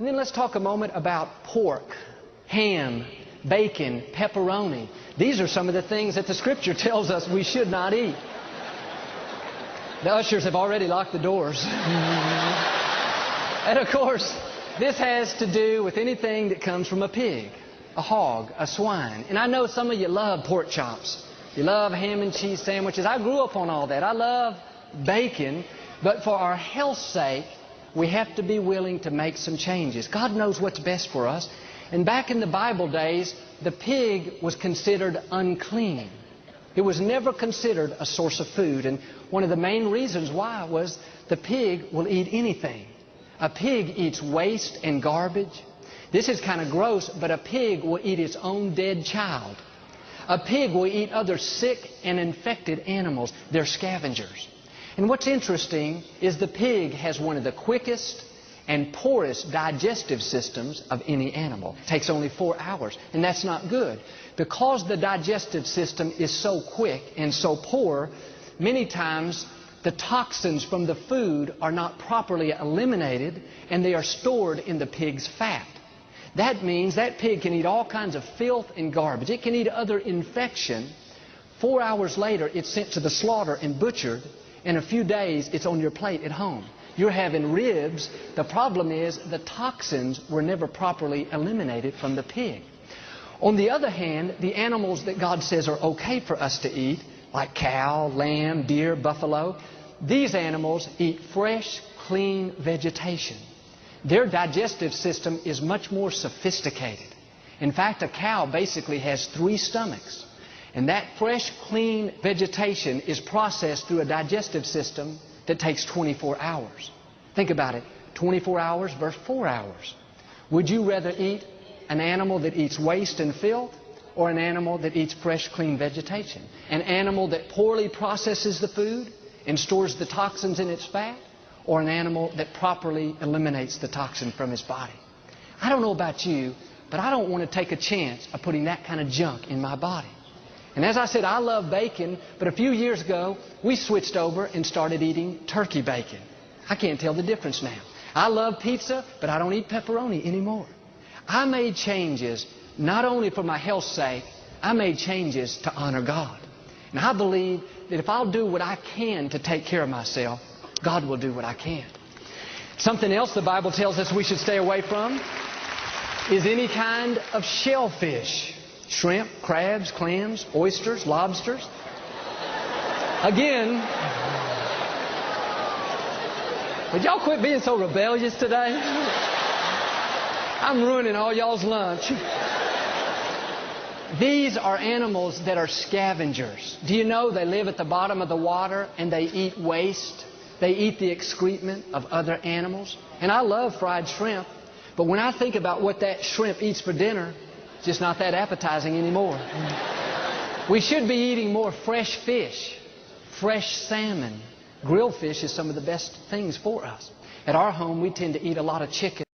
And then let's talk a moment about pork, ham, bacon, pepperoni. These are some of the things that the Scripture tells us we should not eat. The ushers have already locked the doors. And of course, this has to do with anything that comes from a pig, a hog, a swine. And I know some of you love pork chops. You love ham and cheese sandwiches. I grew up on all that. I love bacon. But for our health's sake, we have to be willing to make some changes. God knows what's best for us. And back in the Bible days, the pig was considered unclean. It was never considered a source of food. And one of the main reasons why was the pig will eat anything. A pig eats waste and garbage. This is kind of gross, but a pig will eat its own dead child. A pig will eat other sick and infected animals. They're scavengers. And what's interesting is the pig has one of the quickest and poorest digestive systems of any animal. It takes only 4 hours, and that's not good. Because the digestive system is so quick and so poor, many times the toxins from the food are not properly eliminated, and they are stored in the pig's fat. That means that pig can eat all kinds of filth and garbage. It can eat other infection. 4 hours later, it's sent to the slaughter and butchered. In a few days, it's on your plate at home. You're having ribs. The problem is the toxins were never properly eliminated from the pig. On the other hand, the animals that God says are okay for us to eat, like cow, lamb, deer, buffalo, these animals eat fresh, clean vegetation. Their digestive system is much more sophisticated. In fact, a cow basically has 3 stomachs. And that fresh, clean vegetation is processed through a digestive system that takes 24 hours. Think about it, 24 hours versus 4 hours. Would you rather eat an animal that eats waste and filth or an animal that eats fresh, clean vegetation? An animal that poorly processes the food and stores the toxins in its fat, or an animal that properly eliminates the toxin from its body? I don't know about you, but I don't want to take a chance of putting that kind of junk in my body. And as I said, I love bacon, but a few years ago, we switched over and started eating turkey bacon. I can't tell the difference now. I love pizza, but I don't eat pepperoni anymore. I made changes not only for my health's sake, I made changes to honor God. And I believe that if I'll do what I can to take care of myself, God will do what I can. Something else the Bible tells us we should stay away from is any kind of shellfish. Shrimp, crabs, clams, oysters, lobsters. Again, would y'all quit being so rebellious today? I'm ruining all y'all's lunch. These are animals that are scavengers. Do you know they live at the bottom of the water and they eat waste? They eat the excrement of other animals. And I love fried shrimp, but when I think about what that shrimp eats for dinner, it's just not that appetizing anymore. We should be eating more fresh fish, fresh salmon. Grilled fish is some of the best things for us. At our home, we tend to eat a lot of chicken.